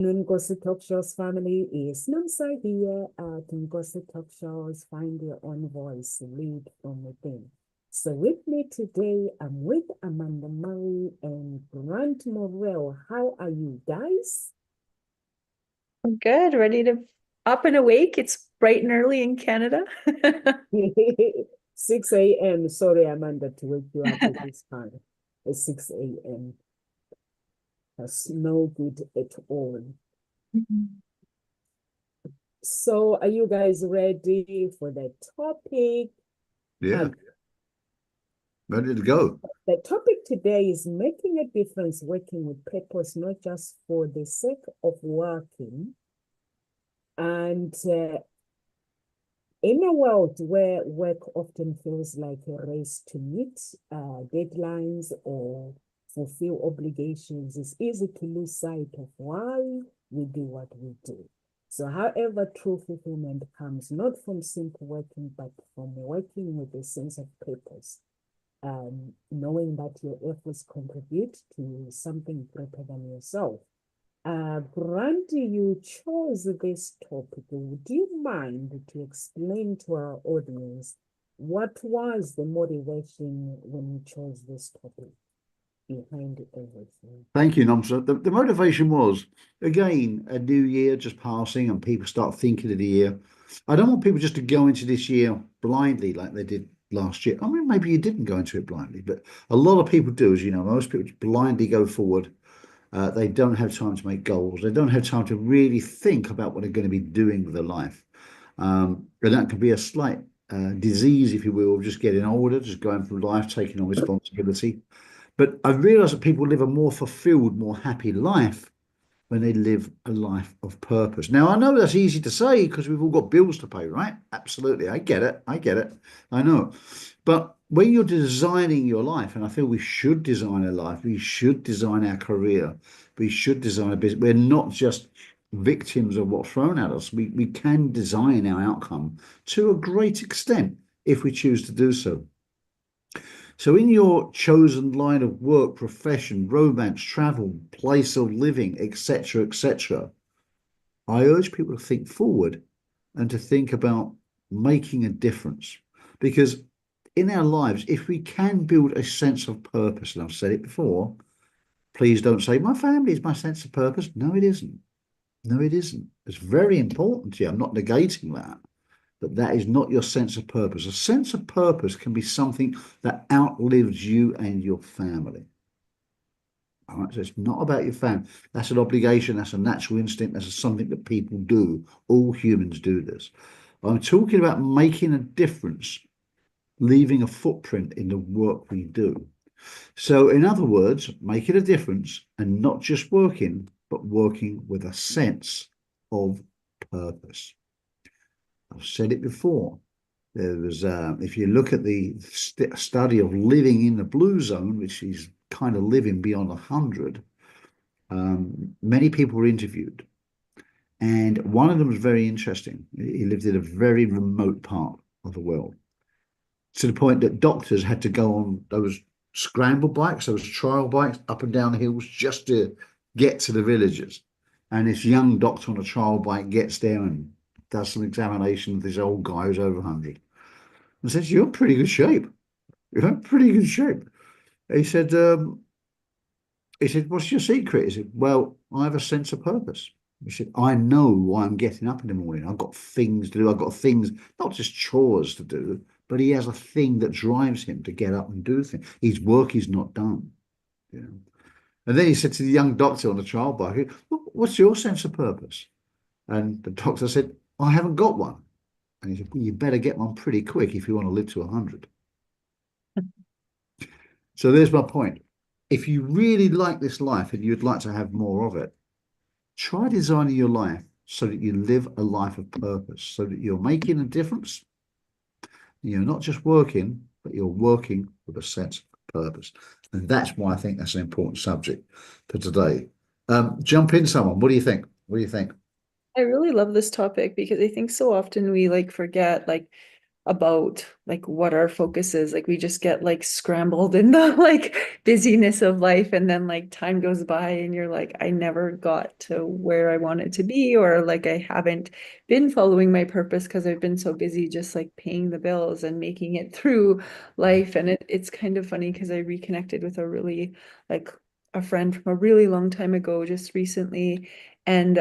Ngozi Talk Show's family is Namsa here at Ngozi Talk Shows. Find your own voice, lead from within. So with me today, I'm with Amanda Murray and Grant Morrell. How are you guys? I'm good, ready to up and awake. It's bright and early in Canada. 6 a.m. Sorry, Amanda, to wake you up at this time. It's 6 a.m. That's no good at all. Mhm. So are you guys ready for the topic? Yeah, Um, ready to go. The topic today is making a difference, working with purpose, not just for the sake of working. And in a world where work often feels like a race to meet deadlines or fulfill obligations, it's easy to lose sight of why we do what we do. So, however, true fulfillment comes not from simple working, but from working with a sense of purpose, knowing that your efforts contribute to something greater than yourself. Grant, you chose this topic. Would you mind to explain to our audience what was the motivation when you chose this topic behind everything? Thank you, Nomsa. The motivation was, again, a new year just passing and people start thinking of the year. I don't want people just to go into this year blindly like they did last year. I mean, maybe you didn't go into it blindly, but a lot of people do, as you know. Most people just blindly go forward. They don't have time to make goals. They don't have time to really think about what they're going to be doing with their life. And that can be a slight disease, if you will, of just getting older, just going through life, taking on responsibility. But I've realized that people live a more fulfilled, more happy life when they live a life of purpose. Now, I know that's easy to say because we've all got bills to pay, right? Absolutely. I get it. I get it. I know. But when you're designing your life, and I feel we should design a life, we should design our career, we should design a business. We're not just victims of what's thrown at us. We can design our outcome to a great extent if we choose to do so. So, in your chosen line of work, profession, romance, travel, place of living, etc., etc., I urge people to think forward and to think about making a difference. Because in our lives, if we can build a sense of purpose, and I've said it before, please don't say, my family is my sense of purpose. No, it isn't. No, it isn't. It's very important to you. I'm not negating that. But that is not your sense of purpose. A sense of purpose can be something that outlives you and your family. All right, so it's not about your family. That's an obligation. That's a natural instinct. That's something that people do. All humans do this. I'm talking about making a difference, leaving a footprint in the work we do. So, in other words, making a difference and not just working, but working with a sense of purpose. I've said it before. There was, if you look at the study of living in the blue zone, which is kind of living beyond 100, many people were interviewed. And one of them was very interesting. He lived in a very remote part of the world, to the point that doctors had to go on those scramble bikes, those trial bikes up and down the hills just to get to the villages. And this young doctor on a trial bike gets there and does some examination of this old guy who's over 100 and says, "You're in pretty good shape. You're in pretty good shape." He said, "What's your secret?" He said, "Well, I have a sense of purpose." He said, "I know why I'm getting up in the morning. I've got things to do. I've got things, not just chores to do, but he has a thing that drives him to get up and do things. His work is not done. You know?" And then he said to the young doctor on the trial bike, "What's your sense of purpose?" And the doctor said, "I haven't got one." And he said, "Well, you better get one pretty quick if you want to live to 100. So there's my point. If you really like this life and you'd like to have more of it, try designing your life so that you live a life of purpose, so that you're making a difference. You're not just working, but you're working with a sense of purpose. And that's why I think that's an important subject for today. Jump in, someone. What do you think? What do you think? I really love this topic because I think so often we like forget like about like what our focus is. Like we just get like scrambled in the like busyness of life, and then like time goes by and you're like, I never got to where I wanted to be, or like I haven't been following my purpose because I've been so busy just like paying the bills and making it through life. And it's kind of funny because I reconnected with a really like a friend from a really long time ago just recently, and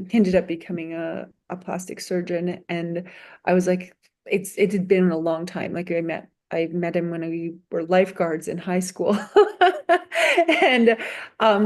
he ended up becoming a plastic surgeon. And I was like, it had been a long time. Like I met him when we were lifeguards in high school. And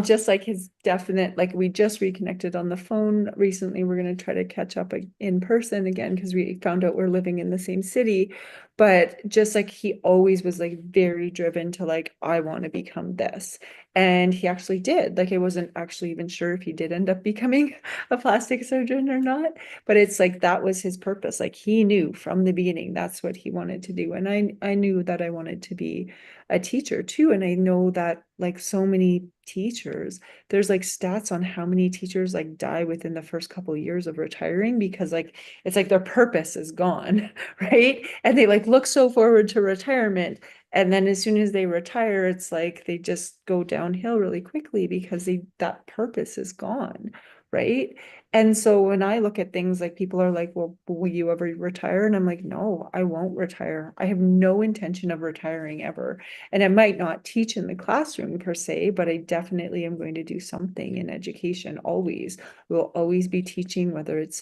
just like his definite, like we just reconnected on the phone recently. We're going to try to catch up in person again because we found out we're living in the same city. But just like he always was like very driven to like, I want to become this. And he actually did. Like I wasn't actually even sure if he did end up becoming a plastic surgeon or not, but it's like that was his purpose. Like he knew from the beginning that's what he wanted to do. And I knew that I wanted to be a teacher too. And I know that like so many teachers, there's like stats on how many teachers like die within the first couple of years of retiring because like it's like their purpose is gone, right? And they like look so forward to retirement. And then as soon as they retire, it's like they just go downhill really quickly because that purpose is gone, right? And so when I look at things like people are like, well, will you ever retire? And I'm like, no, I won't retire. I have no intention of retiring ever. And I might not teach in the classroom per se, but I definitely am going to do something in education always. We'll always be teaching, whether it's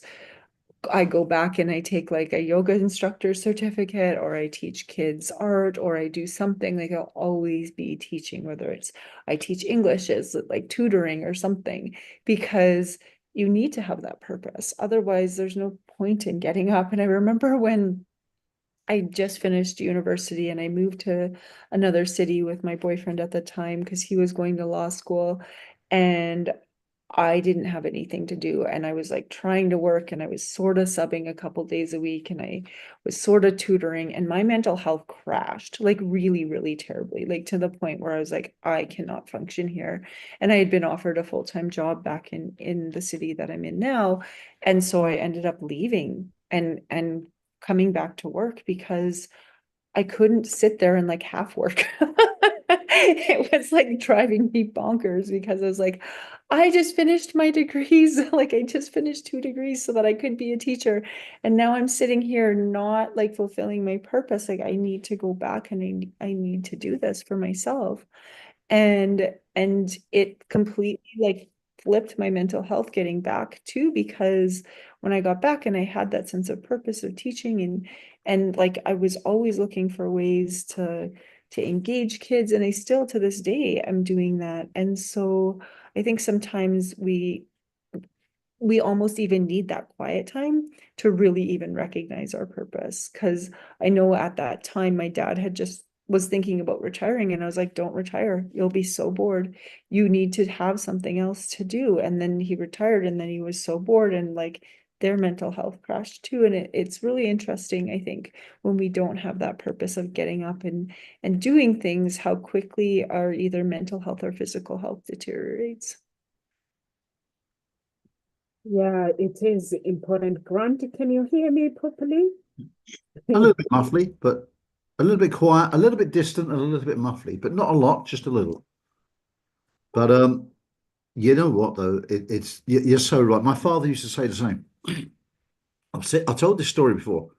I go back and I take like a yoga instructor certificate, or I teach kids art, or I do something. Like I'll always be teaching, whether it's I teach English as like tutoring or something, because you need to have that purpose. Otherwise, there's no point in getting up. And I remember when I just finished university and I moved to another city with my boyfriend at the time because he was going to law school, and I didn't have anything to do, and I was like trying to work, and I was sort of subbing a couple days a week, and I was sort of tutoring, and my mental health crashed like really, really terribly, like to the point where I was like, I cannot function here. And I had been offered a full-time job back in the city that I'm in now. And so I ended up leaving and coming back to work because I couldn't sit there and like half work. It was like driving me bonkers because I was like, I just finished my degrees. Like I just finished 2 degrees so that I could be a teacher. And now I'm sitting here not like fulfilling my purpose. Like I need to go back and I need to do this for myself. And it completely like flipped my mental health getting back too, because when I got back and I had that sense of purpose of teaching, and like I was always looking for ways to engage kids, and I still to this day I'm doing that. And so I think sometimes we almost even need that quiet time to really even recognize our purpose. Because I know at that time my dad had just was thinking about retiring, and I was like, don't retire, you'll be so bored, you need to have something else to do. And then he retired, and then he was so bored, and like their mental health crashed too. And it's really interesting, I think, when we don't have that purpose of getting up and doing things, how quickly our either mental health or physical health deteriorates. Yeah, it is important. Grant, can you hear me properly? A little bit muffly, but a little bit quiet, a little bit distant, and a little bit muffly, but not a lot, just a little. But you know what though? You're so right. My father used to say the same. I told this story before,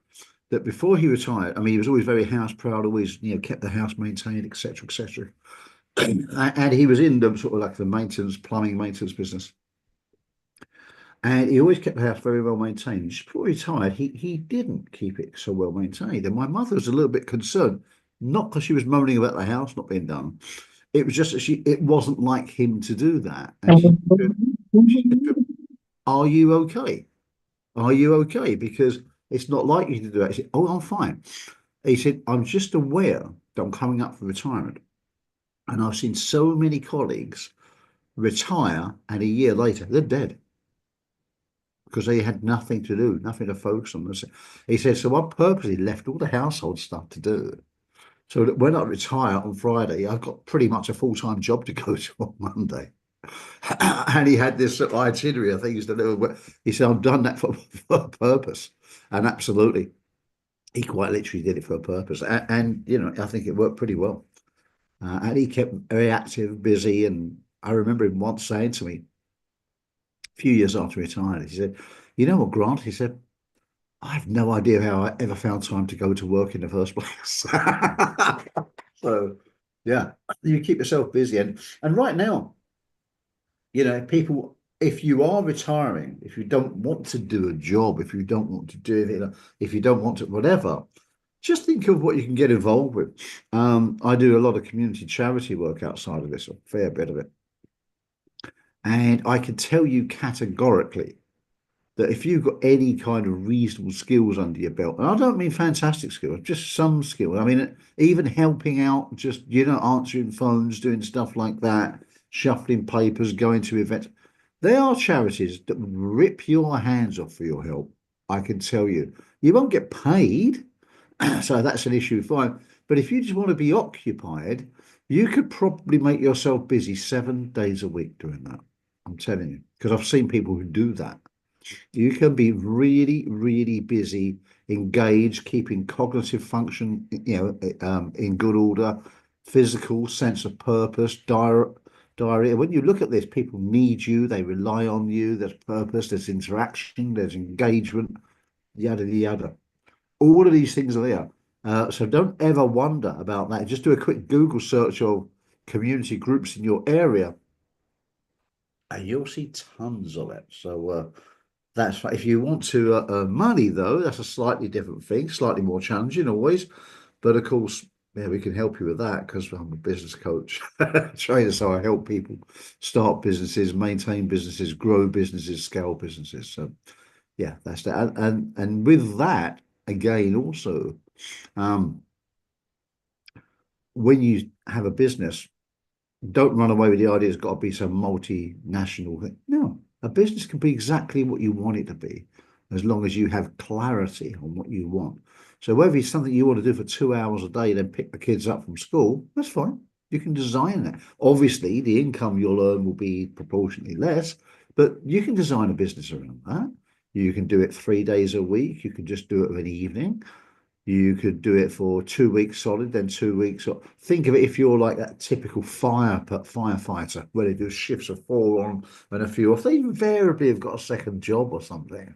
that before he retired, I mean, he was always very house proud, always, kept the house maintained, etc., etc. And he was in the sort of like the maintenance, plumbing maintenance business. And he always kept the house very well maintained. Just before he retired, he didn't keep it so well maintained. And my mother was a little bit concerned, not because she was moaning about the house not being done. It was just that it wasn't like him to do that. And she said to him, are you okay? Are you okay? Because it's not like you to do that. He said, oh, I'm fine. He said, I'm just aware that I'm coming up for retirement. And I've seen so many colleagues retire, and a year later, they're dead because they had nothing to do, nothing to focus on. He said, so I purposely left all the household stuff to do, so that when I retire on Friday, I've got pretty much a full-time job to go to on Monday. And he had this sort of itinerary of things to do. He said, I've done that for a purpose. And absolutely, he quite literally did it for a purpose, and you know, I think it worked pretty well. And he kept very active, busy, and I remember him once saying to me a few years after he retired, he said, "You know what, Grant?" He said, "I have no idea how I ever found time to go to work in the first place." So, yeah, you keep yourself busy, and right now, you know, people, if you are retiring, if you don't want to do a job, if you don't want to do it, if you don't want to, whatever, just think of what you can get involved with. I do a lot of community charity work outside of this, a fair bit of it. And I can tell you categorically that if you've got any kind of reasonable skills under your belt, and I don't mean fantastic skills, just some skills. I mean, even helping out, just, you know, answering phones, doing stuff like that, shuffling papers, going to events. There are charities that would rip your hands off for your help. I can tell you. You won't get paid, so that's an issue, fine. But if you just want to be occupied, you could probably make yourself busy 7 days a week doing that. I'm telling you, because I've seen people who do that. You can be really, really busy, engaged, keeping cognitive function, you know, in good order, physical sense of purpose, diary. When you look at this, people need you, they rely on you. There's purpose, there's interaction, there's engagement, yada yada. All of these things are there. So don't ever wonder about that. Just do a quick Google search of community groups in your area, and you'll see tons of it. So that's right. If you want to earn money, though, that's a slightly different thing, slightly more challenging always. But of course, yeah, we can help you with that because I'm a business coach, trainer. So I help people start businesses, maintain businesses, grow businesses, scale businesses. So yeah, that's that. And with that, again, also, um, when you have a business, don't run away with the idea it's got to be some multinational thing. No, a business can be exactly what you want it to be, as long as you have clarity on what you want. So whether it's something you want to do for 2 hours a day, then pick the kids up from school, that's fine. You can design that. Obviously, the income you'll earn will be proportionately less, but you can design a business around that. You can do it 3 days a week. You can just do it of an evening. You could do it for 2 weeks solid, then 2 weeks. Think of it if you're like that typical firefighter, where they do shifts of 4 on and a few off. They invariably have got a second job or something,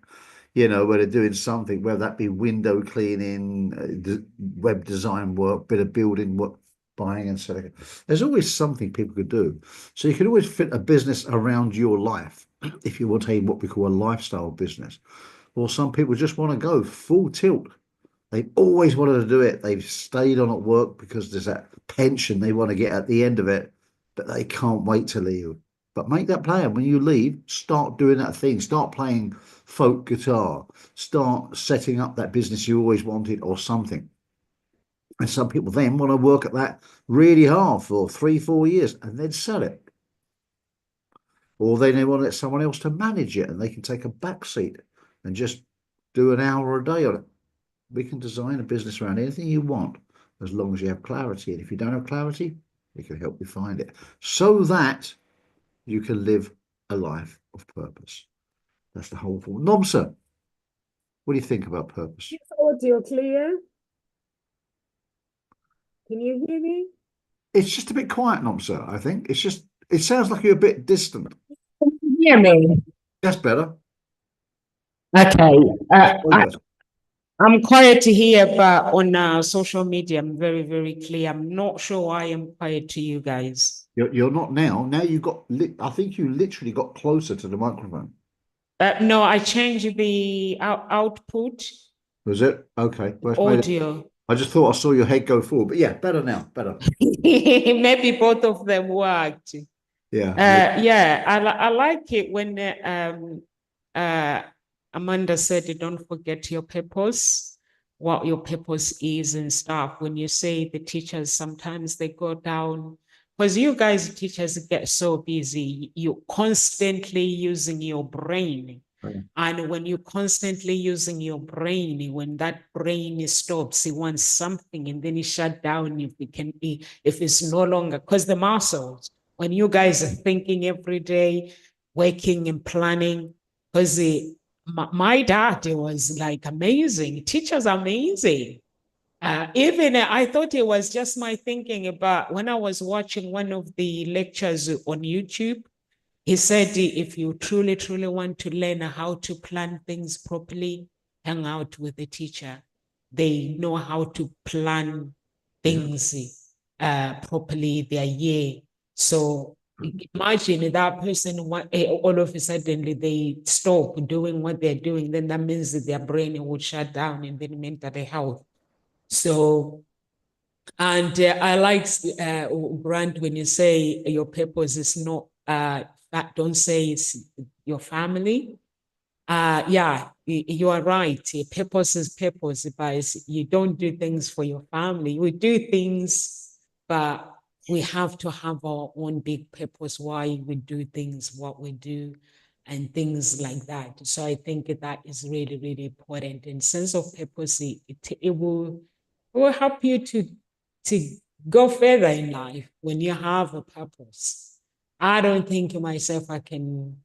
you know, where they're doing something, whether that be window cleaning, web design work, bit of building work, buying and selling. There's always something people could do. So you can always fit a business around your life if you want to what we call a lifestyle business. Or some people just want to go full tilt. They've always wanted to do it. They've stayed on at work because there's that pension they want to get at the end of it, but they can't wait to leave. But make that plan. When you leave, start doing that thing. Start playing folk guitar. Start setting up that business you always wanted or something. And some people then want to work at that really hard for 3-4 years and then sell it. Or they want to let someone else to manage it and they can take a back seat and just do an hour a day on it. We can design a business around anything you want as long as you have clarity. And if you don't have clarity, we can help you find it so that you can live a life of purpose. That's the whole thing. Nomsa, what do you think about purpose? Is audio clear? Can you hear me? It's just a bit quiet, Nomsa, I think. It's just, it sounds like you're a bit distant. Can you hear me? That's better. Okay. That's way better. I'm quiet here, but on social media, I'm very, very clear. I'm not sure why I'm quiet to you guys. You're not now. Now you got, I think you literally got closer to the microphone. No, I changed the output Was it? Okay. Well, audio. I just thought I saw your head go forward, but yeah, better now, better. Maybe both of them worked. Yeah. Yeah, I like it when Amanda said, don't forget your purpose, what your purpose is and stuff. When you say the teachers, sometimes they go down, because you guys teachers get so busy, you're constantly using your brain. Right. And when you're constantly using your brain, when that brain stops, it wants something and then it shut down if it's no longer, because the muscles, when you guys are thinking every day, working and planning, because my dad was like amazing. Teachers are amazing. Even I thought it was just my thinking, but when I was watching one of the lectures on YouTube, he said if you truly, truly want to learn how to plan things properly, hang out with the teacher. They know how to plan things properly their year. So imagine that person all of a sudden they stop doing what they're doing, then that means that their brain would shut down and then mental health. So, and I like Grant when you say your purpose is not that, don't say it's your family. Yeah, you are right. Purpose is purpose, but you don't do things for your family. We do things, but we have to have our own big purpose why we do things, what we do, and things like that. So I think that is really, really important. And sense of purpose, it will help you to go further in life when you have a purpose. I don't think to myself I can.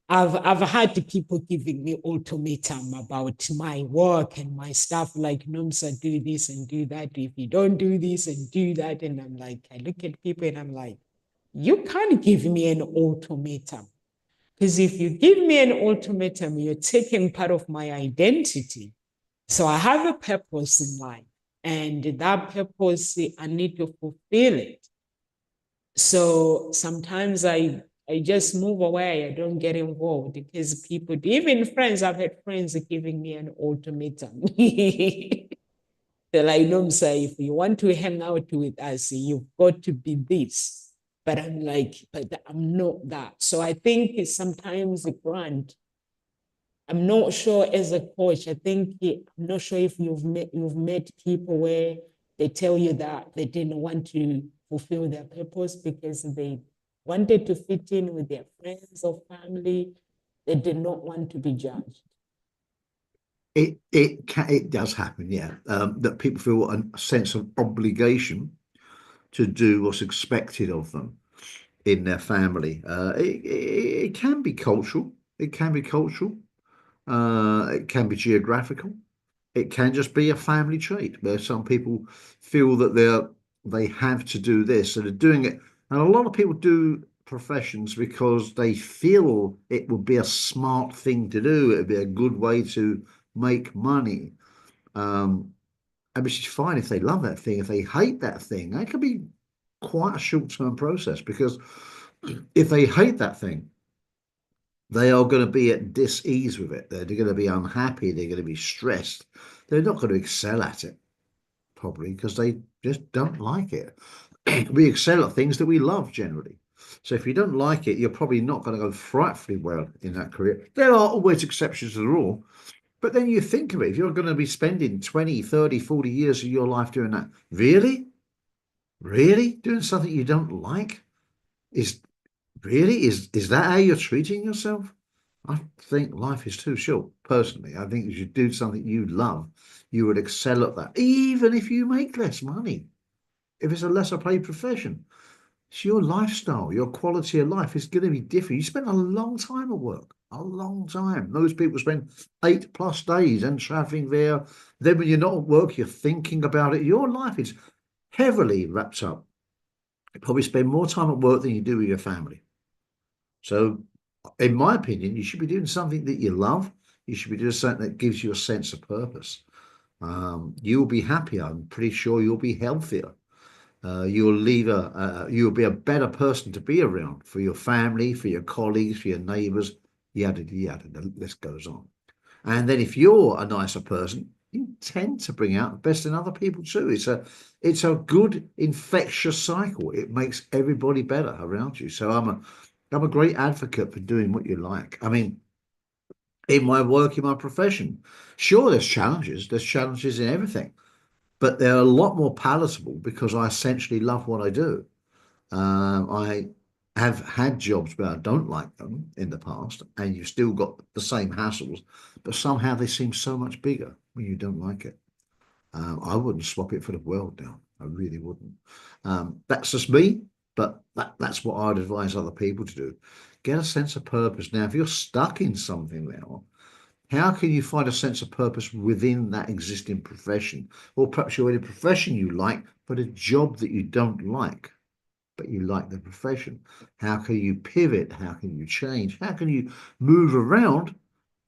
I've had people giving me ultimatum about my work and my stuff, like Nomsa, do this and do that. If you don't do this and do that, and I'm like, I look at people and I'm like, you can't give me an ultimatum. Because if you give me an ultimatum, you're taking part of my identity. So I have a purpose in life, and that purpose, I need to fulfill it. So sometimes I just move away. I don't get involved because people, even friends, I've had friends giving me an ultimatum. They're like, no, sir, if you want to hang out with us, you've got to be this. But I'm like, but I'm not that. So I think it's sometimes a grant. I'm not sure as a coach. I'm not sure if you've met people where they tell you that they didn't want to fulfill their purpose because they wanted to fit in with their friends or family. They did not want to be judged. It does happen, yeah. That people feel a sense of obligation to do what's expected of them in their family. It can be cultural. It can be cultural. It can be geographical. It can just be a family trait where some people feel that they have to do this and they're doing it. And a lot of people do professions because they feel it would be a smart thing to do. It would be a good way to make money. Um, and which is fine if they love that thing. If they hate that thing, that can be quite a short-term process because if they hate that thing, they are going to be at dis-ease with it. They're going to be unhappy. They're going to be stressed. They're not going to excel at it, probably, because they just don't like it. We excel at things that we love generally. So if you don't like it, you're probably not going to go frightfully well in that career. There are always exceptions to the rule. But then you think of it, if you're going to be spending 20, 30, 40 years of your life doing that, really? Really? Doing something you don't like? Is is that how you're treating yourself? I think life is too short, personally. I think you should do something you love. You would excel at that, even if you make less money. If it's a lesser paid profession, it's your lifestyle, your quality of life is going to be different. You spend a long time at work, a long time. Those people spend 8+ days and traveling there. Then when you're not at work, you're thinking about it. Your life is heavily wrapped up. You probably spend more time at work than you do with your family. So, in my opinion, you should be doing something that you love. You should be doing something that gives you a sense of purpose. You'll be happier. I'm pretty sure you'll be healthier. You'll be a better person to be around for your family, for your colleagues, for your neighbours, yada yada. The list goes on. And then if you're a nicer person, you tend to bring out the best in other people too. It's a good infectious cycle. It makes everybody better around you. So I'm a great advocate for doing what you like. I mean, in my work, in my profession, sure, there's challenges. There's challenges in everything, but they're a lot more palatable because I essentially love what I do. I have had jobs where I don't like them in the past, and you've still got the same hassles, but somehow they seem so much bigger when you don't like it. I wouldn't swap it for the world now. I really wouldn't. That's just me, but that's what I'd advise other people to do. Get a sense of purpose. Now, if you're stuck in something now, How can you find a sense of purpose within that existing profession? Or perhaps you're in a profession you like, but a job that you don't like, but you like the profession. How can you pivot? How can you change? How can you move around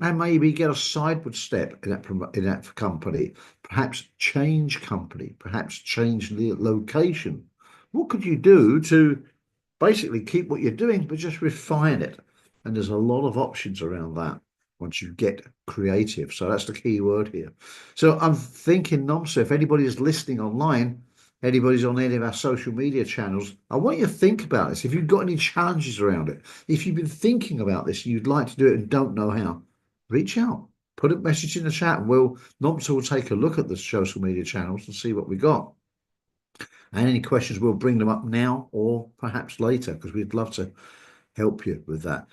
and maybe get a sideward step in that company? Perhaps change company, perhaps change the location. What could you do to basically keep what you're doing, but just refine it? And there's a lot of options around that once you get creative. So that's the key word here. So I'm thinking, Nomsa, if anybody is listening online, anybody's on any of our social media channels, I want you to think about this. If you've got any challenges around it, if you've been thinking about this, you'd like to do it and don't know how, reach out, put a message in the chat, and Nomsa will take a look at the social media channels and see what we got. And any questions, we'll bring them up now or perhaps later, because we'd love to help you with that.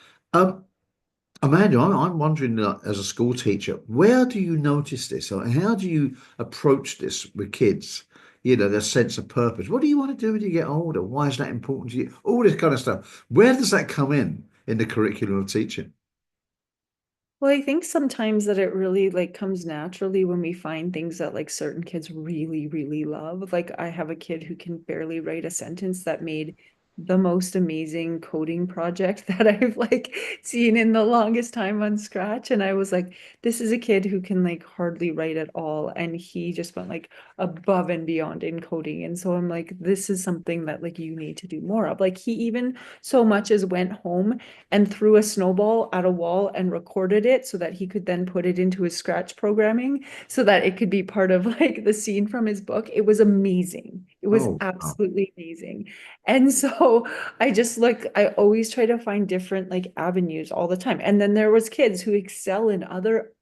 Amanda, I'm wondering, as a school teacher, where do you notice this? Or how do you approach this with kids? You know, their sense of purpose. What do you want to do when you get older? Why is that important to you? All this kind of stuff. Where does that come in the curriculum of teaching? Well, I think sometimes that it really like comes naturally when we find things that like certain kids really, really love. Like I have a kid who can barely write a sentence that made the most amazing coding project that I've like seen in the longest time on Scratch. And I was like, this is a kid who can like hardly write at all. And he just went like above and beyond in coding. And so I'm like, this is something that like you need to do more of. Like he even so much as went home and threw a snowball at a wall and recorded it so that he could then put it into his Scratch programming so that it could be part of like the scene from his book. It was amazing. It was Oh, wow. absolutely amazing. And so I always try to find different like avenues all the time. And then there was kids who excel in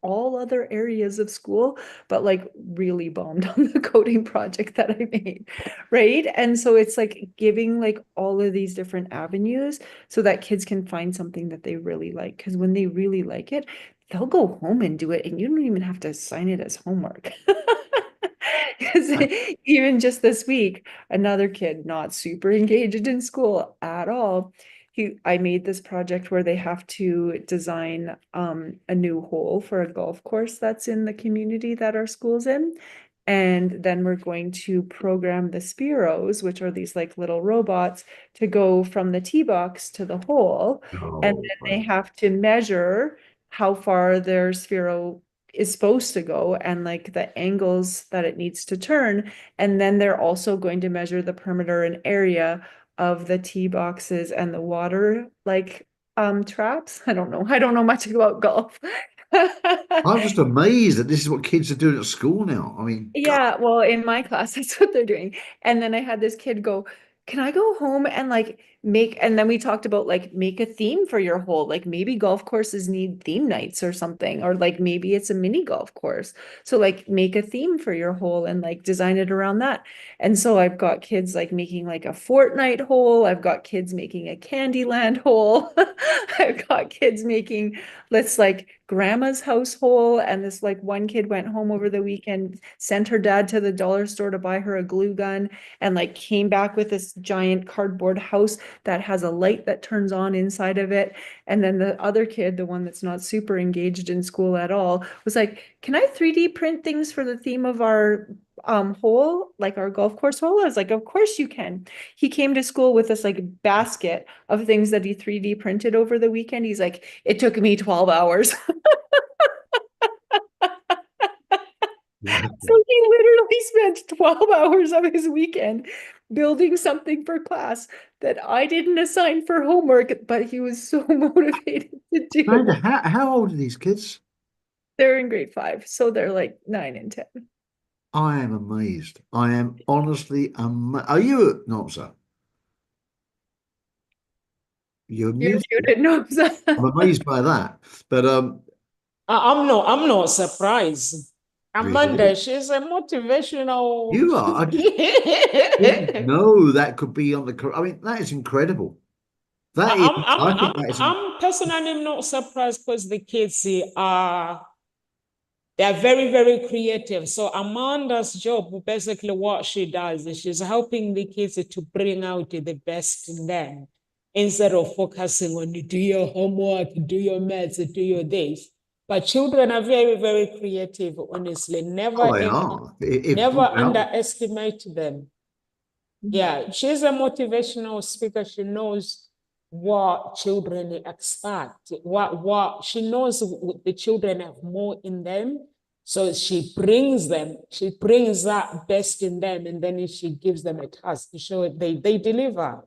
all other areas of school, but like really bombed on the coding project that I made. Right. And so it's like giving like all of these different avenues so that kids can find something that they really like. Because when they really like it, they'll go home and do it, and you don't even have to assign it as homework. Because even just this week, another kid not super engaged in school at all. I made this project where they have to design a new hole for a golf course that's in the community that our school's in. And then we're going to program the Spiros, which are these like little robots, to go from the tee box to the hole. And Oh, then they have to measure how far their Sphero is supposed to go and like the angles that it needs to turn. And then they're also going to measure the perimeter and area of the tee boxes and the water like traps. I don't know much about golf. I'm just amazed that this is what kids are doing at school now. I mean, God. Yeah, well, in my class, that's what they're doing. And then I had this kid go, can I go home and like and then we talked about like make a theme for your hole. Like maybe golf courses need theme nights or something, or like maybe it's a mini golf course. So like make a theme for your hole and like design it around that. And so I've got kids like making like a Fortnite hole. I've got kids making a Candyland hole. I've got kids making let's like grandma's household. And this like one kid went home over the weekend, sent her dad to the dollar store to buy her a glue gun, and like came back with this giant cardboard house that has a light that turns on inside of it. And then the other kid, the one that's not super engaged in school at all, was like, can I 3D print things for the theme of our hole, like our golf course hole? I was like, of course you can. He came to school with this like basket of things that he 3D printed over the weekend. He's like, it took me 12 hours. So he literally spent 12 hours of his weekend building something for class that I didn't assign for homework, but he was so motivated to do. Amanda, how old are these kids? They're in grade 5, so they're like 9 and 10. I am amazed. I am honestly amazed. Are you not, sir? You're You're muted. muted, no. I'm amazed by that. But I'm not surprised. Amanda, really? she's a motivational. You are. I just didn't know that could be on the. I mean, that is incredible. That is. I think that is. I'm personally not surprised because the kids they're very, very creative. So Amanda's job, basically what she does is she's helping the kids to bring out the best in them instead of focusing on do your homework, do your maths, do your this. But children are very, very creative, honestly. Never, Oh, they ever, are. If never well, underestimate them. Yeah, she's a motivational speaker. She knows what children expect. What she knows the children have more in them. So she brings that best in them, and then she gives them a task to show it they deliver.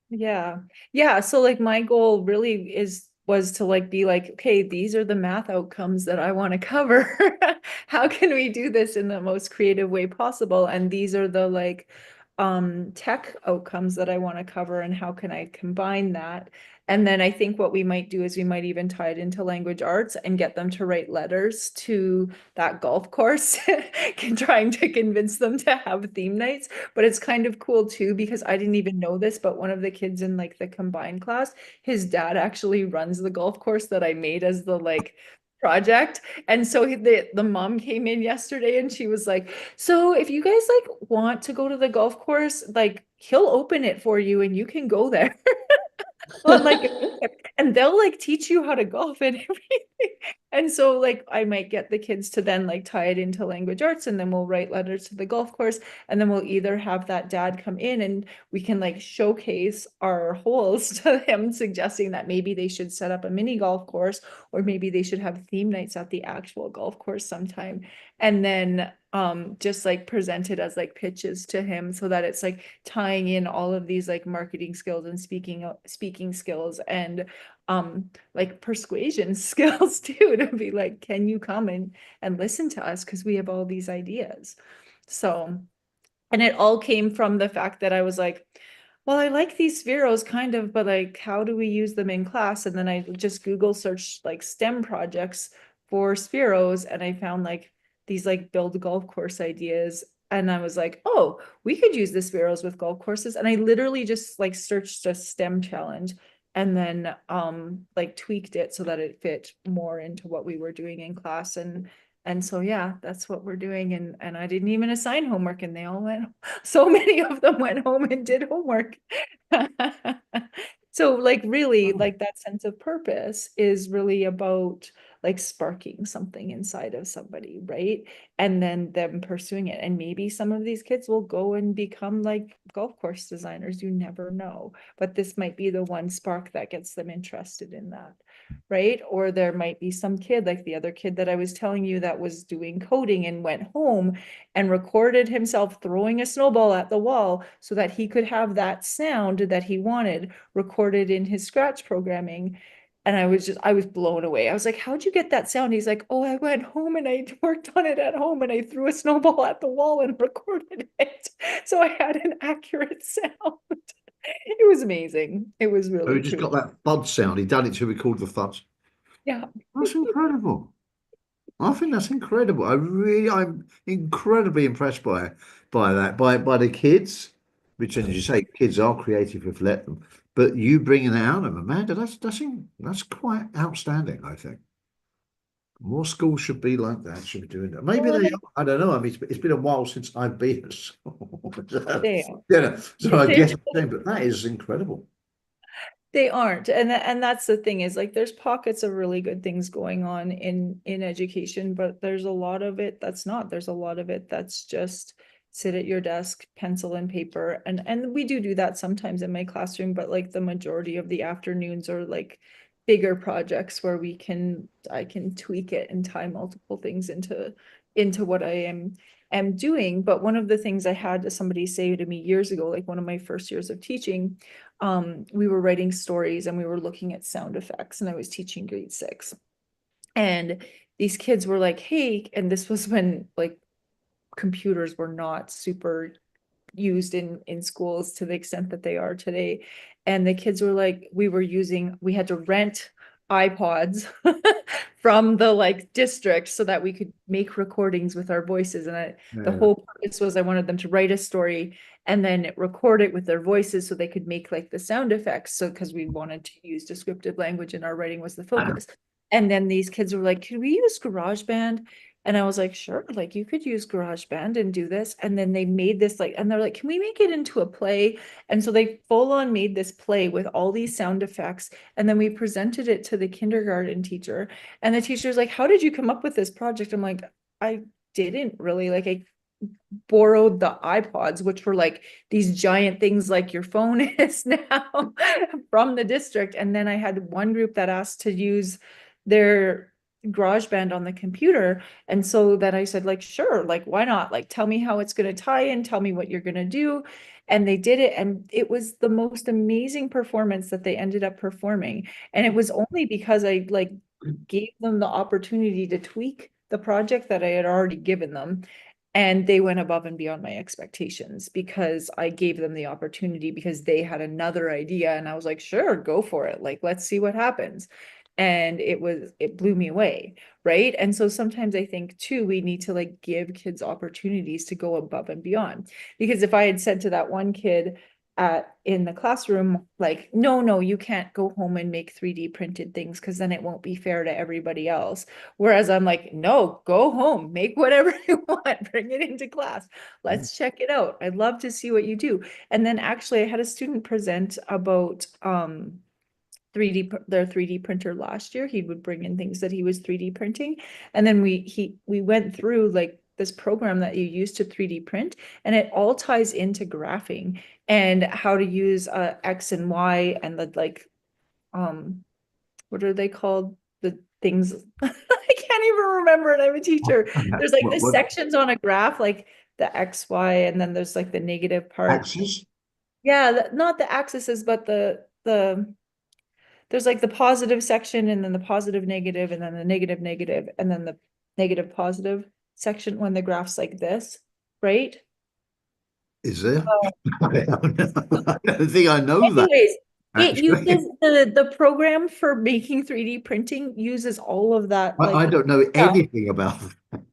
Yeah. So like my goal really was to like be like, okay, these are the math outcomes that I want to cover. How can we do this in the most creative way possible? And these are the like tech outcomes that I want to cover, and how can I combine that? And then I think what we might do is we might even tie it into language arts and get them to write letters to that golf course, trying to convince them to have theme nights. But it's kind of cool too, because I didn't even know this, but one of the kids in like the combined class, his dad actually runs the golf course that I made as the like project. And so the mom came in yesterday and she was like, so if you guys like want to go to the golf course, like he'll open it for you and you can go there. Well, like, and they'll like teach you how to golf and everything. And so like I might get the kids to then like tie it into language arts, and then we'll write letters to the golf course, and then we'll either have that dad come in and we can like showcase our holes to him, suggesting that maybe they should set up a mini golf course, or maybe they should have theme nights at the actual golf course sometime. And then just like present it as like pitches to him, so that it's like tying in all of these like marketing skills and speaking skills and like persuasion skills too, to be like, can you come and listen to us, because we have all these ideas. So, and it all came from the fact that I was like, well, I like these spheros kind of, but like, how do we use them in class? And then I just Google searched like STEM projects for spheros, and I found like these like build golf course ideas. And I was like, oh, we could use the spheros with golf courses. And I literally just like searched a STEM challenge, and then like tweaked it so that it fit more into what we were doing in class. And so yeah, that's what we're doing. And I didn't even assign homework, and they all went, so many of them went home and did homework. So like really, like that sense of purpose is really about like sparking something inside of somebody, right? And then them pursuing it. And maybe some of these kids will go and become like golf course designers. You never know. But this might be the one spark that gets them interested in that, right? Or there might be some kid, like the other kid that I was telling you, that was doing coding and went home and recorded himself throwing a snowball at the wall so that he could have that sound that he wanted recorded in his Scratch programming. And I was blown away. I was like, how'd you get that sound? He's like, oh, I went home and I worked on it at home and I threw a snowball at the wall and recorded it. So I had an accurate sound. It was amazing. It was So really he just cool. got that thud sound. He done it to record the thuds. Yeah. That's incredible. I think that's incredible. I'm incredibly impressed by that, by the kids, which, as you say, kids are creative if let them. But you bringing that out of them, Amanda, that's quite outstanding. I think more schools should be like that. Should be doing that. Maybe Well, they are. I don't know. I mean, it's been a while since I've been at school. they Yeah, so I They- guess, but that is incredible. They aren't. And that's the thing, is like there's pockets of really good things going on in education, but there's a lot of it that's not. There's a lot of it that's just sit at your desk, pencil and paper. And we do that sometimes in my classroom, but like the majority of the afternoons are like bigger projects where I can tweak it and tie multiple things into what I am doing. But one of the things I had somebody say to me years ago, like one of my first years of teaching, we were writing stories and we were looking at sound effects, and I was teaching grade 6. And these kids were like, hey, and this was when like computers were not super used in schools to the extent that they are today. And the kids were like, we had to rent iPods from the like district so that we could make recordings with our voices. And the whole purpose was I wanted them to write a story and then record it with their voices so they could make like the sound effects. So because we wanted to use descriptive language and our writing was the focus. And then these kids were like, could we use GarageBand? And I was like, sure, like you could use GarageBand and do this. And then they made this like, and they're like, can we make it into a play? And so they full on made this play with all these sound effects. And then we presented it to the kindergarten teacher. And the teacher's like, how did you come up with this project? I'm like, I didn't really, like, I borrowed the iPods, which were like these giant things like your phone is now from the district. And then I had one group that asked to use their GarageBand on the computer. And so then I said, like, sure, like, why not? Like, tell me how it's going to tie in, tell me what you're going to do. And they did it. And it was the most amazing performance that they ended up performing. And it was only because I like gave them the opportunity to tweak the project that I had already given them. And they went above and beyond my expectations because I gave them the opportunity because they had another idea. And I was like, sure, go for it. Like, let's see what happens. And it blew me away. Right. And so sometimes I think too, we need to like give kids opportunities to go above and beyond. Because if I had said to that one kid, in the classroom, like, no, you can't go home and make 3D printed things because then it won't be fair to everybody else. Whereas I'm like, no, go home, make whatever you want, bring it into class. Let's check it out. I'd love to see what you do. And then actually I had a student present about their 3D printer last year. He would bring in things that he was 3D printing. And then we went through like this program that you use to 3D print, and it all ties into graphing and how to use X and Y and the like, what are they called? The things I can't even remember it. I'm a teacher. There's like the sections on a graph, like the X, Y, and then there's like the negative part. Axis? Yeah, not the axes, but the there's like the positive section and then the positive negative and then the negative negative and then the negative positive section when the graph's like this, right? Is there? I don't think I know that. Anyways, it Actually, uses the program for making 3D printing uses all of that. I Like, don't know anything about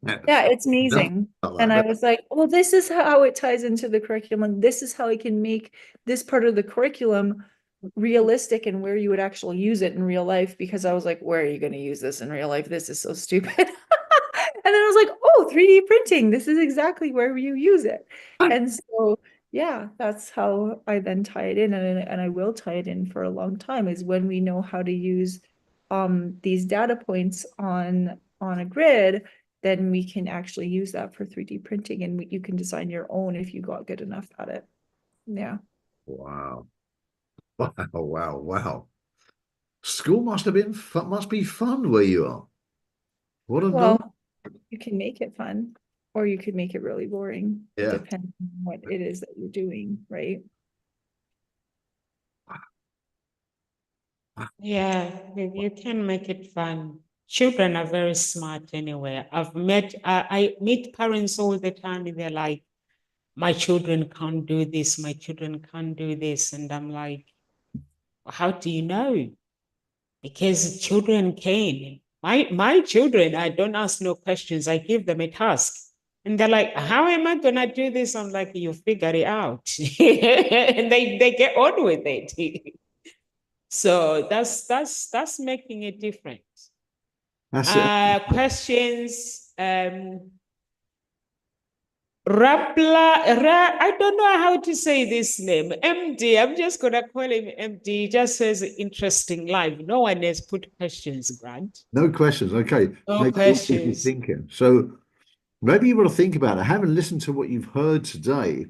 that. yeah, it's Nothing amazing. about And I that. was like, well, this is how it ties into the curriculum. And this is how I can make this part of the curriculum realistic and where you would actually use it in real life. Because I was like, where are you going to use this in real life? This is so stupid. And then I was like, oh, 3D printing. This is exactly where you use it. And so, yeah, that's how I then tie it in. And I will tie it in for a long time, is when we know how to use these data points on a grid, then we can actually use that for 3D printing, and you can design your own if you got good enough at it. Yeah. Wow. Wow. School must have been fun, must be fun where you are. What a Well, you can make it fun, or you could make it really boring. Yeah. Depending on what it is that you're doing, right? Yeah, you can make it fun. Children are very smart anyway. I meet parents all the time and they're like, my children can't do this, my children can't do this. And I'm like, how do you know? Because children can. My children, I don't ask no questions. I give them a task. And they're like, how am I gonna do this? I'm like, you figure it out. And they get on with it. So that's making it different. That's it. Questions. I don't know how to say this name. MD, I'm just gonna call him MD. He just says interesting life. No one has put questions, Grant. No questions. Okay. No Maybe questions. you're thinking. So maybe you want to think about it. Having listened to what you've heard today,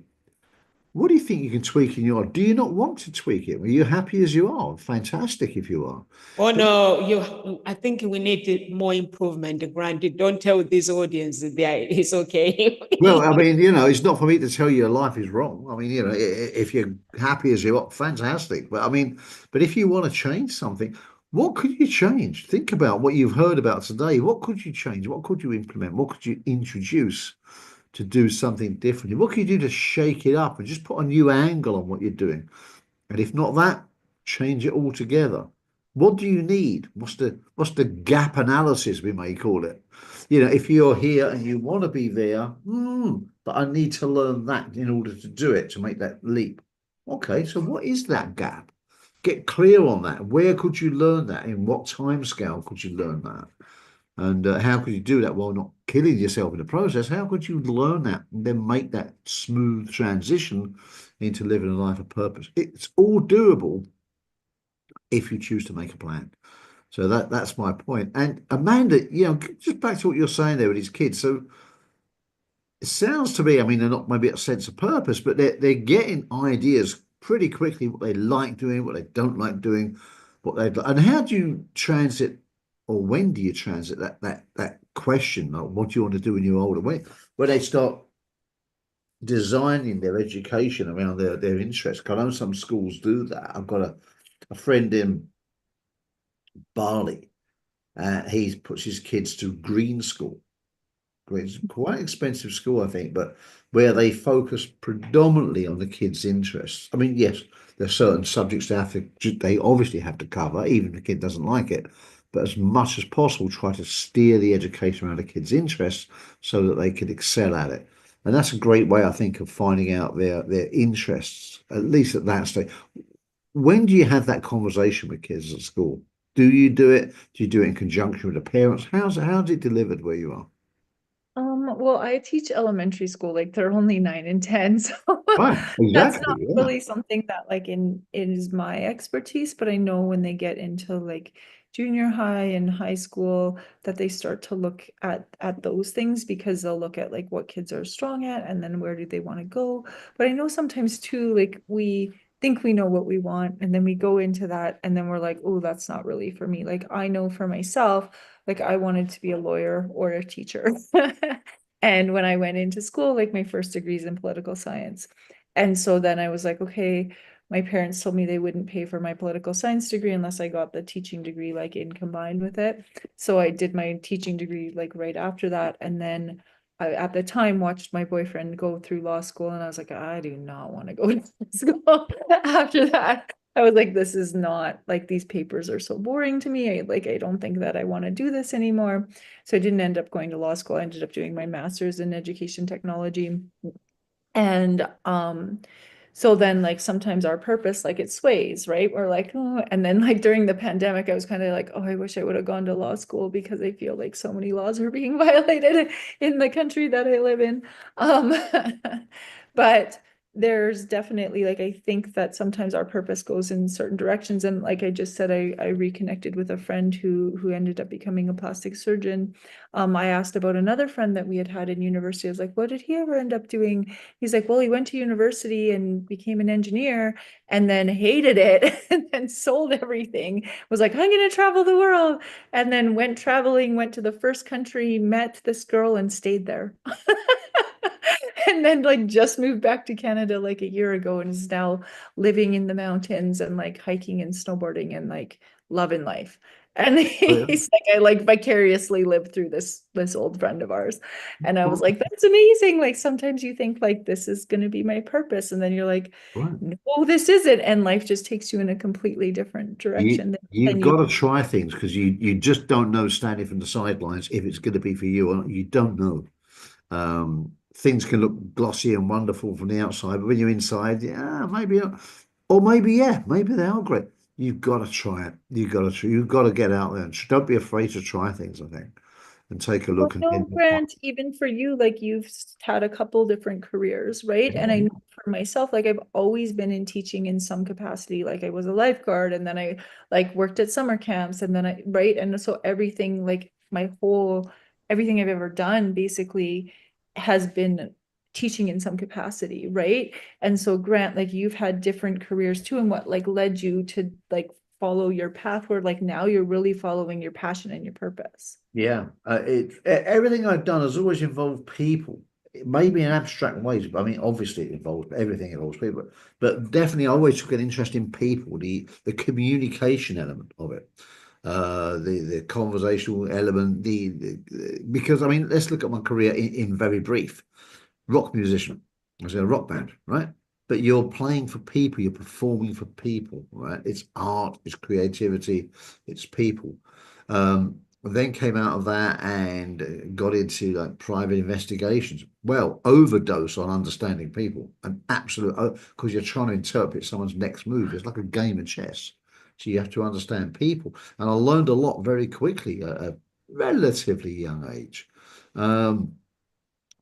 what do you think you can tweak in your life? Do you not want to tweak it? Are you happy as you are? Fantastic if you are. Oh no, I think we need more improvement, Grant. Don't tell this audience that it's okay. Well, I mean, it's not for me to tell you your life is wrong. I mean, if you're happy as you are, fantastic. But I mean, if you want to change something, what could you change? Think about what you've heard about today. What could you change? What could you implement? What could you introduce to do something differently? What could you do to shake it up and just put a new angle on what you're doing? And if not that, change it altogether. What do you need? What's the gap analysis, we may call it? If you're here and you want to be there, but I need to learn that in order to do it, to make that leap. Okay, so what is that gap? Get clear on that. Where could you learn that? In what time scale could you learn that? And how could you do that while not killing yourself in the process? How could you learn that and then make that smooth transition into living a life of purpose? It's all doable if you choose to make a plan. So that's my point. And Amanda, just back to what you're saying there with these kids. So it sounds to me, I mean, they're not maybe a sense of purpose, but they're getting ideas pretty quickly what they like doing, what they don't like doing, what they and how do you transit, or when do you transit that question, like what do you want to do when you're older? When they start designing their education around their interests. 'Cause I know some schools do that. I've got a friend in Bali. He puts his kids to Green School. It's quite expensive school, I think, but where they focus predominantly on the kids' interests. I mean, yes, there's certain subjects they obviously have to cover, even if the kid doesn't like it. But as much as possible, try to steer the education around the kids' interests so that they can excel at it. And that's a great way, I think, of finding out their interests, at least at that stage. When do you have that conversation with kids at school? Do you do it? Do you do it in conjunction with the parents? How's it delivered where you are? Well, I teach elementary school, like they're only 9 and 10, so Right, that's exactly. not Yeah. really something that like is my expertise, but I know when they get into like junior high and high school that they start to look at those things, because they'll look at like what kids are strong at and then where do they want to go. But I know sometimes too, like we think we know what we want and then we go into that and then we're like, oh, that's not really for me. Like I know for myself, like I wanted to be a lawyer or a teacher. And when I went into school, like my first degree is in political science. And so then I was like, okay, my parents told me they wouldn't pay for my political science degree unless I got the teaching degree like in combined with it. So I did my teaching degree like right after that. And then I at the time watched my boyfriend go through law school and I was like, I do not want to go to school after that. I was like, this is not like these papers are so boring to me. I don't think that I want to do this anymore. So I didn't end up going to law school. I ended up doing my master's in education technology. And so then like sometimes our purpose, like it sways, right? We're like, oh, and then like during the pandemic, I was kind of like, oh, I wish I would have gone to law school because I feel like so many laws are being violated in the country that I live in. But there's definitely like I think that sometimes our purpose goes in certain directions. And like I just said, I reconnected with a friend who ended up becoming a plastic surgeon. I asked about another friend that we had in university. I was like, what did he ever end up doing? He's like, well, he went to university and became an engineer and then hated it and then sold everything. Was like, I'm going to travel the world. And then went traveling, went to the first country, met this girl and stayed there. And then like just moved back to Canada like a year ago and is now living in the mountains and like hiking and snowboarding and like loving life. And Oh, yeah. he's like, I like vicariously lived through this old friend of ours. And I was like, that's amazing. Like sometimes you think like this is going to be my purpose. And then you're like, Right. no, this isn't. And life just takes you in a completely different direction You've than got you. to try things because you just don't know standing from the sidelines if it's going to be for you or not. You don't know. Things can look glossy and wonderful from the outside, but when you're inside, yeah, maybe not. Or maybe yeah, maybe they are great. You've got to try it. You've got to get out there and don't be afraid to try things, I think, and take a Well, look and no, Grant, even for you, like you've had a couple different careers, right? And I know for myself, like I've always been in teaching in some capacity. Like I was a lifeguard and then I like worked at summer camps and then right? And so everything, like everything I've ever done basically has been teaching in some capacity, right? And so Grant, like you've had different careers too, and what like led you to like follow your path where like now you're really following your passion and your purpose. Yeah, everything I've done has always involved people. Maybe in abstract ways, but I mean, obviously, it involves everything involves people. But definitely, I always took an interest in people, the communication element of it, the conversational element, because I mean, let's look at my career in very brief. Rock musician. I was in a rock band, right? But you're playing for people, you're performing for people, right? It's art, it's creativity, it's people. Then came out of that and got into like private investigations. Well, overdose on understanding people, an absolute because you're trying to interpret someone's next move. It's like a game of chess. So you have to understand people. And I learned a lot very quickly. relatively young age. I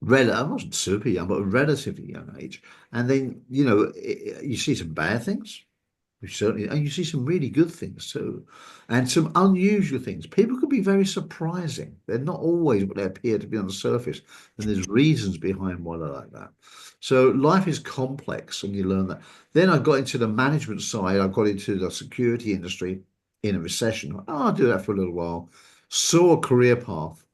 wasn't super young, but a relatively young age. And then, you see some bad things. You certainly, and you see some really good things too, and some unusual things. People can be very surprising. They're not always what they appear to be on the surface, and there's reasons behind why they're like that. So life is complex, and you learn that. Then I got into the management side. I got into the security industry in a recession. I'll do that for a little while. Saw a career path,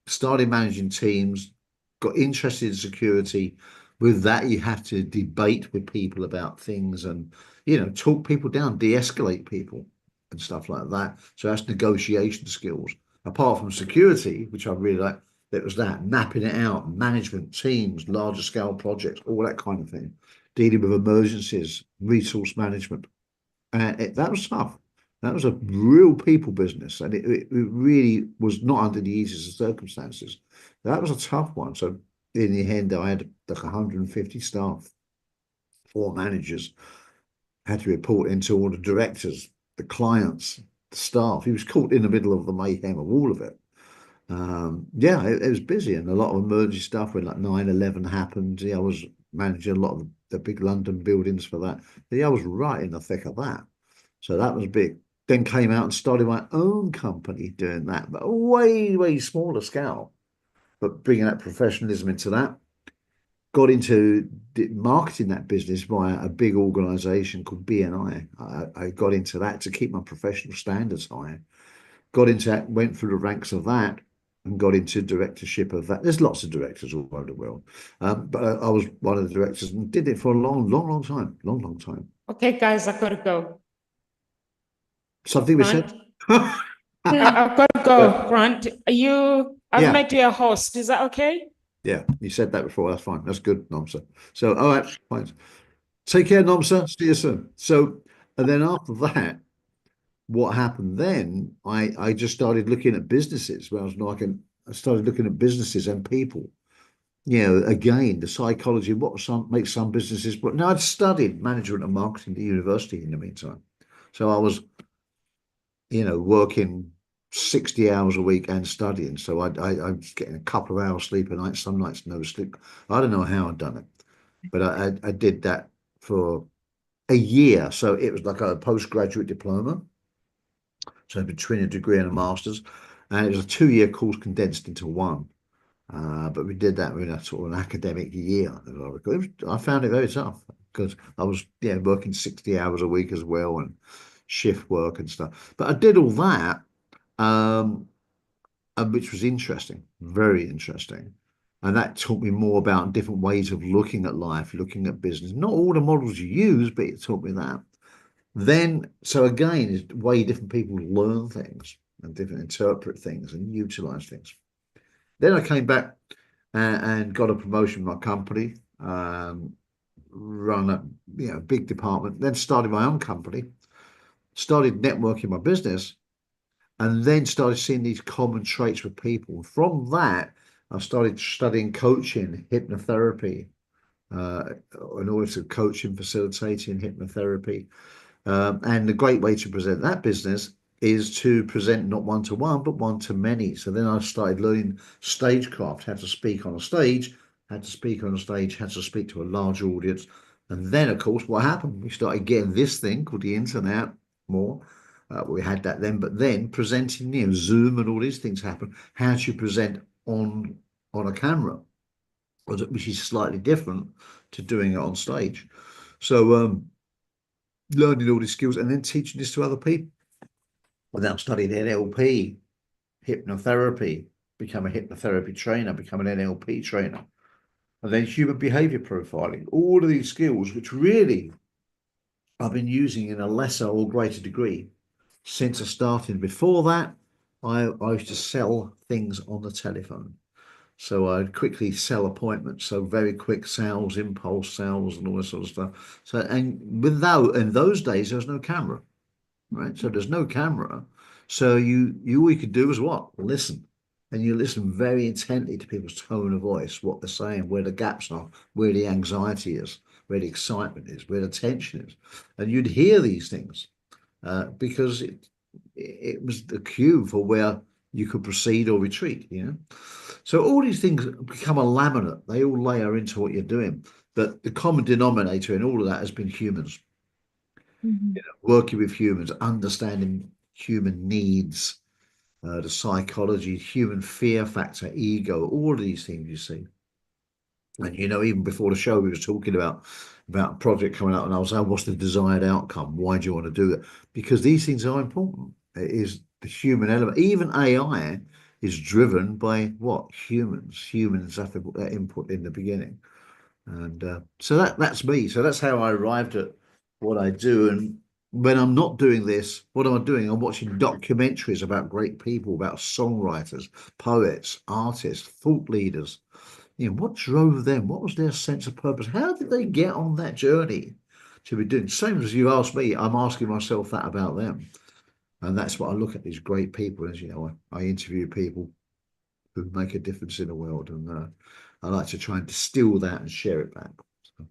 started managing teams, got interested in security. With that, you have to debate with people about things and, talk people down, de-escalate people and stuff like that. So that's negotiation skills. Apart from security, which I really like, that was that mapping it out, management, teams, larger scale projects, all that kind of thing, dealing with emergencies, resource management. And that was tough. That was a real people business, and it really was not under the easiest of circumstances. That was a tough one. So in the end, I had like 150 staff, 4 managers, had to report into all the directors, the clients, the staff. He was caught in the middle of the mayhem of all of it. Yeah, it was busy, and a lot of emergency stuff when like 9/11 happened. Yeah, I was managing a lot of the big London buildings for that. Yeah, I was right in the thick of that. So that was big. Then came out and started my own company doing that, but a way, way smaller scale, but bringing that professionalism into that. Got into marketing that business via a big organization called BNI. I got into that to keep my professional standards high. Got into that, went through the ranks of that, and got into directorship of that. There's lots of directors all over the world, but I was one of the directors and did it for a long, long, long time, long, long time. Okay, guys, I've got to go. Something we said. Grant, I've got to go. Grant, I've Yeah. made you a host. Is that okay? Yeah, you said that before. That's fine. That's good, Nomsa. So, all right, fine. Take care, Nomsa. See you soon. So, and then after that, what happened then? I just started looking at businesses. Where I started looking at businesses and people. Again, the psychology, makes some businesses. But now I'd studied management and marketing at university in the meantime, so I was, working 60 hours a week and studying. So I was getting a couple of hours sleep a night, some nights no sleep. I don't know how I'd done it, but I did that for a year. So it was like a postgraduate diploma. So between a degree and a master's, and it was a 2-year course condensed into one. But we did that in a sort of an academic year. I found it very tough because I was working 60 hours a week as well and shift work and stuff. But I did all that, and which was interesting, very interesting. And that taught me more about different ways of looking at life, looking at business. Not all the models you use, but it taught me that. Then, so again, is way different people learn things and different interpret things and utilize things. Then I came back and got a promotion in my company, run a big department, then started my own company, started networking my business, and then started seeing these common traits with people. From that, I started studying coaching, hypnotherapy, in order to coaching, facilitating hypnotherapy. And the great way to present that business is to present not one-to-one, but one-to-many. So then I started learning stagecraft, how to speak on a stage, how to speak on a stage, how to speak to a large audience. And then, of course, what happened? We started getting this thing called the internet more. We had that then, but then presenting, Zoom and all these things happen. How do you present on a camera, which is slightly different to doing it on stage. So learning all these skills and then teaching this to other people. Without studying NLP, hypnotherapy, become a hypnotherapy trainer, become an NLP trainer, and then human behavior profiling. All of these skills, which really I've been using in a lesser or greater degree since I started. Before that, I used to sell things on the telephone. So I'd quickly sell appointments. So very quick sales, impulse sales, and all this sort of stuff. So, and in those days, there was no camera, right? So there's no camera. So you all you could do was what? Listen. And you listen very intently to people's tone of voice, what they're saying, where the gaps are, where the anxiety is, where the excitement is, where the tension is. And you'd hear these things because it was the cue for where you could proceed or retreat, you know. So all these things become a laminate. They all layer into what you're doing. But the common denominator in all of that has been humans, Mhm. working with humans, understanding human needs, the psychology, human fear factor, ego, all of these things you see. And even before the show, we was talking about a project coming out, and I was saying, "What's the desired outcome? Why do you want to do it?" Because these things are important. It is the human element. Even AI is driven by what humans. Humans have to put that input in the beginning, and so that's me. So that's how I arrived at what I do. And when I'm not doing this, what am I doing? I'm watching documentaries about great people, about songwriters, poets, artists, thought leaders. What drove them? What was their sense of purpose? How did they get on that journey to be doing? Same as you asked me, I'm asking myself that about them. And that's what I look at, these great people. As I interview people who make a difference in the world. And I like to try and distill that and share it back. So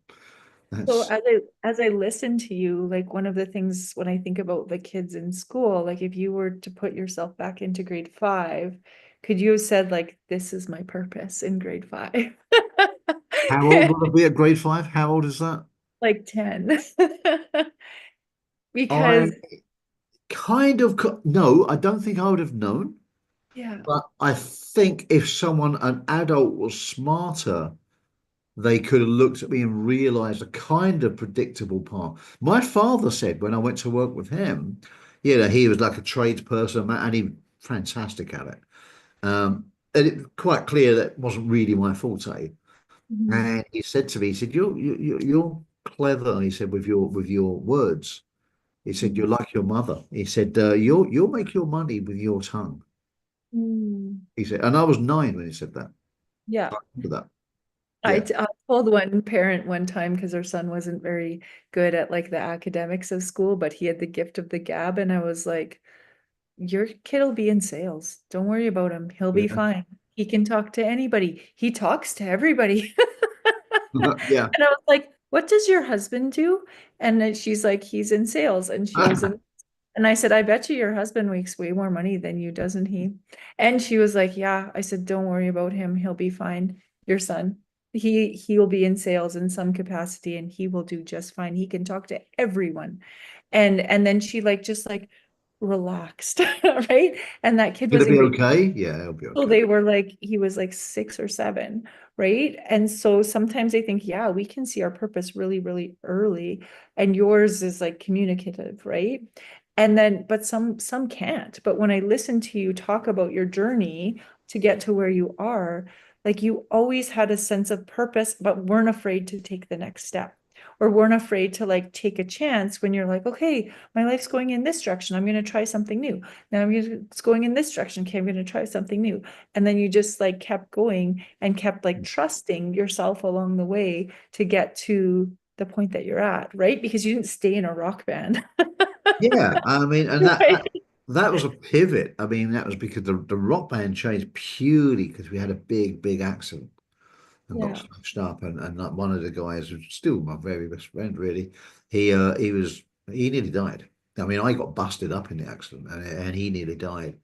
So that's, as I listen to you, like one of the things when I think about the kids in school, like if you were to put yourself back into grade 5, could you have said like, this is my purpose in grade 5? how old will I be at grade 5? How old is that? Like 10. I Because no, I don't think I would have known. yeah, But I think if an adult was smarter, they could have looked at me and realized a kind of predictable path. My father said when I went to work with him, he was like a tradesperson and he fantastic at it. And it quite clear that wasn't really my forte. Mhm. And he said to me, he said, "You're clever." He said, with your words. He said, "You're Mhm. like your mother." He said, "You'll make your money with your tongue." Mm. He said, and I was 9 when he said that. Yeah. I remember that. I, Yeah. t- I told one parent one time because her son wasn't very good at like the academics of school, but he had the gift of the gab. And I was like, your kid will be in sales. Don't worry about him. He'll be Yeah. fine. He can talk to anybody. He talks to everybody. Yeah. And I was like, what does your husband do? And then she's like, he's in sales. And she goes, and I said, I bet you your husband makes way more money than you, doesn't he? And she was like, yeah. I said, don't worry about him. He'll be fine. Your son. He will be in sales in some capacity and he will do just fine. He can talk to everyone. And then she like just like relaxed, right? And that kid was It'll in be grade. okay. Yeah, it'll be So okay. they were like, he was like 6 or 7, right? And so sometimes I think, yeah, we can see our purpose really, really early, and yours is like communicative, right? And then, but some can't. But when I listen to you talk about your journey to get to where you are, like you always had a sense of purpose, but weren't afraid to take the next step. Or weren't afraid to like take a chance when you're like, okay, my life's going in this direction. I'm going to try something new. Now it's going in this direction. Okay, I'm going to try something new. And then you just like kept going and kept like trusting yourself along the way to get to the point that you're at, right? Because you didn't stay in a rock band. Yeah, I mean, and that, Right. that that was a pivot. I mean, that was because the rock band changed purely because we had a big accident and got Yeah. smashed up, and like one of the guys who's still my very best friend, really, he nearly died. I mean, I got busted up in the accident, and he nearly died.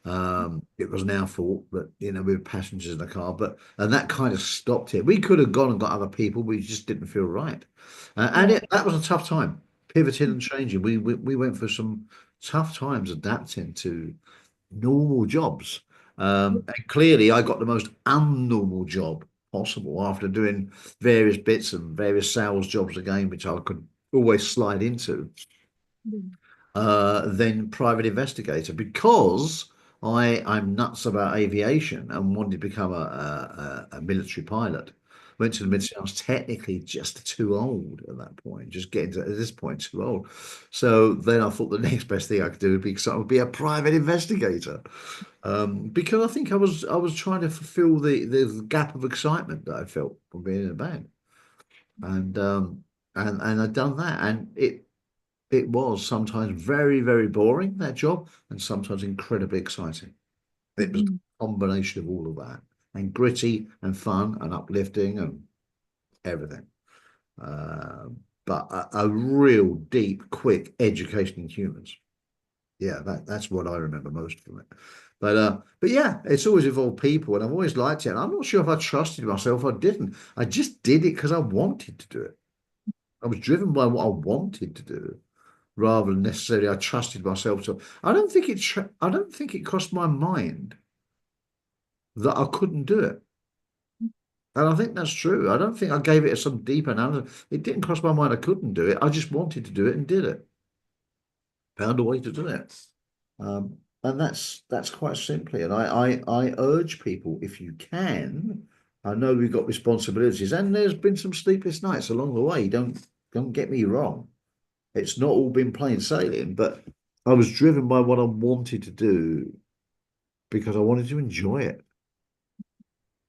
It was our fault, but we were passengers in the car, and that kind of stopped it. We could have gone and got other people, we just didn't feel right, Yeah. that was a tough time, pivoting and changing. We went for some tough times adapting to normal jobs. And clearly, I got the most unnormal job possible after doing various bits and various sales jobs again, which I could always slide into, than private investigator because I'm nuts about aviation and wanted to become a military pilot. Went to the military. I was technically just too old at that point, just getting to at this point too old. So then I thought the next best thing I could do would be a private investigator, because I think I was trying to fulfill the gap of excitement that I felt from being in a band, and I'd done that, and it was sometimes very, very boring, that job, and sometimes incredibly exciting. It was Mhm. a combination of all of that, and gritty and fun and uplifting and everything. Uh, but a real deep, quick education in humans. Yeah, that's what I remember most from it. But yeah, it's always involved people, and I've always liked it. And I'm not sure if I trusted myself or didn't. I just did it because I wanted to do it. I was driven by what I wanted to do, rather than necessarily I trusted myself. So I don't think it crossed my mind that I couldn't do it. And I think that's true. I don't think I gave it some deep analysis. It didn't cross my mind I couldn't do it. I just wanted to do it and did it. Found a way to do it. And that's quite simply. And I urge people, if you can, I know we've got responsibilities, and there's been some sleepless nights along the way. Don't get me wrong. It's not all been plain sailing, but I was driven by what I wanted to do because I wanted to enjoy it.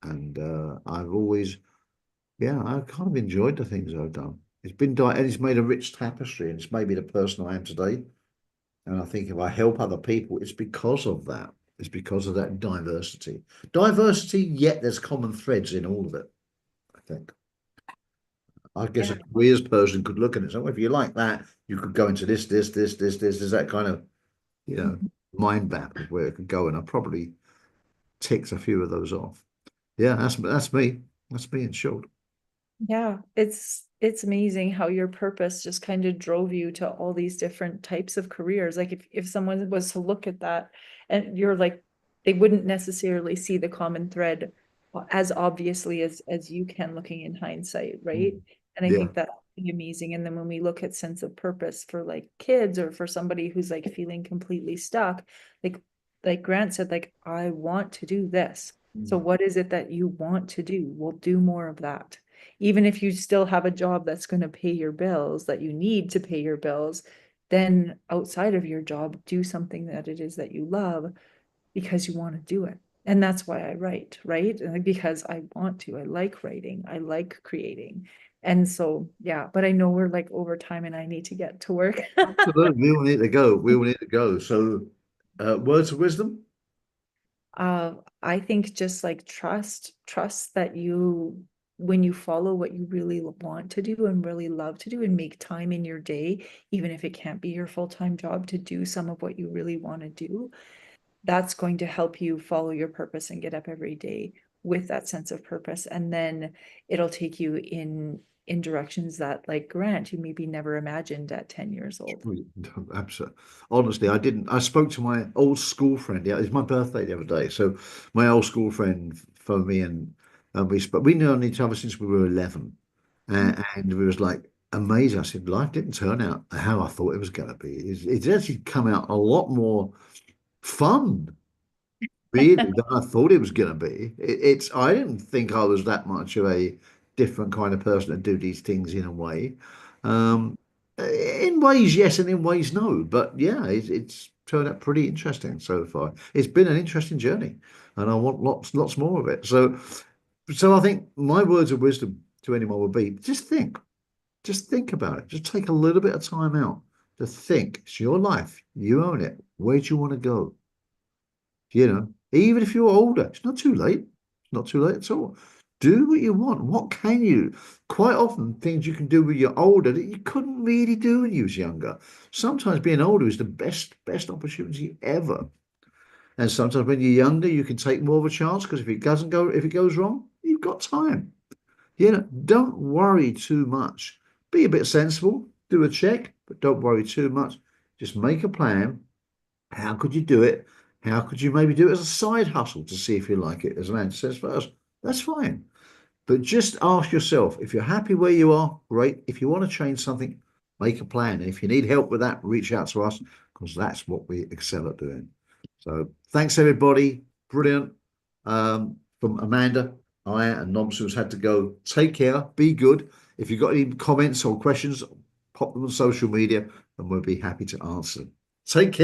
And I've always, yeah, I've kind of enjoyed the things I've done. And it's made a rich tapestry, and it's made me the person I am today. And I think if I help other people, it's because of that. It's because of that diversity. Diversity, yet there's common threads in all of it, I think. I guess Yeah. a careers person could look at it and say, well, if you like that, you could go into this. There's that kind of, mind map of where it could go. And I probably ticked a few of those off. Yeah, that's me. That's me in short. Yeah, it's amazing how your purpose just kind of drove you to all these different types of careers. Like if someone was to look at that and you're like, they wouldn't necessarily see the common thread as obviously as you can looking in hindsight, right? And I Yeah. think that's pretty amazing. And then when we look at sense of purpose for like kids or for somebody who's like feeling completely stuck, like Grant said, like, I want to do this. So what is it that you want to do? We'll do more of that. Even if you still have a job that's going to pay your bills, that you need to pay your bills, then outside of your job, do something that it is that you love because you want to do it. And that's why I write, right? Because I want to. I like writing. I like creating. And so, yeah, but I know we're like over time and I need to get to work. Absolutely. We all need to go. We all need to go. So, words of wisdom? I think just like trust that when you follow what you really want to do and really love to do and make time in your day, even if it can't be your full-time job, to do some of what you really want to do, that's going to help you follow your purpose and get up every day with that sense of purpose. And then it'll take you in directions that, like Grant, you maybe never imagined at 10 years old. Absolutely. Honestly, I didn't. I spoke to my old school friend. Yeah, it was my birthday the other day. So my old school friend phoned me, and we spoke. We known each other since we were 11, and we was like amazing. I said, life didn't turn out how I thought it was going to be. It's actually come out a lot more fun, really, than I thought it was going to be. I didn't think I was that much of a different kind of person to do these things in a way. In ways, yes, and in ways, no. But yeah, it's turned out pretty interesting so far. It's been an interesting journey, and I want lots more of it. So I think my words of wisdom to anyone would be: just think about it. Just take a little bit of time out to think. It's your life. You own it. Where do you want to go? Even if you're older, it's not too late. It's not too late at all. Do what you want. What can you? Quite often, things you can do when you're older that you couldn't really do when you was younger. Sometimes being older is the best opportunity ever. And sometimes when you're younger, you can take more of a chance because if it goes wrong, you've got time. Don't worry too much. Be a bit sensible. Do a check, but don't worry too much. Just make a plan. How could you do it? How could you maybe do it as a side hustle to see if you like it, as Amanda says first? That's fine. But just ask yourself, if you're happy where you are, great. If you want to change something, make a plan. And if you need help with that, reach out to us because that's what we excel at doing. So thanks, everybody. Brilliant. From Amanda, Aya, and Nomsu's had to go. Take care. Be good. If you've got any comments or questions, pop them on social media and we'll be happy to answer. Take care.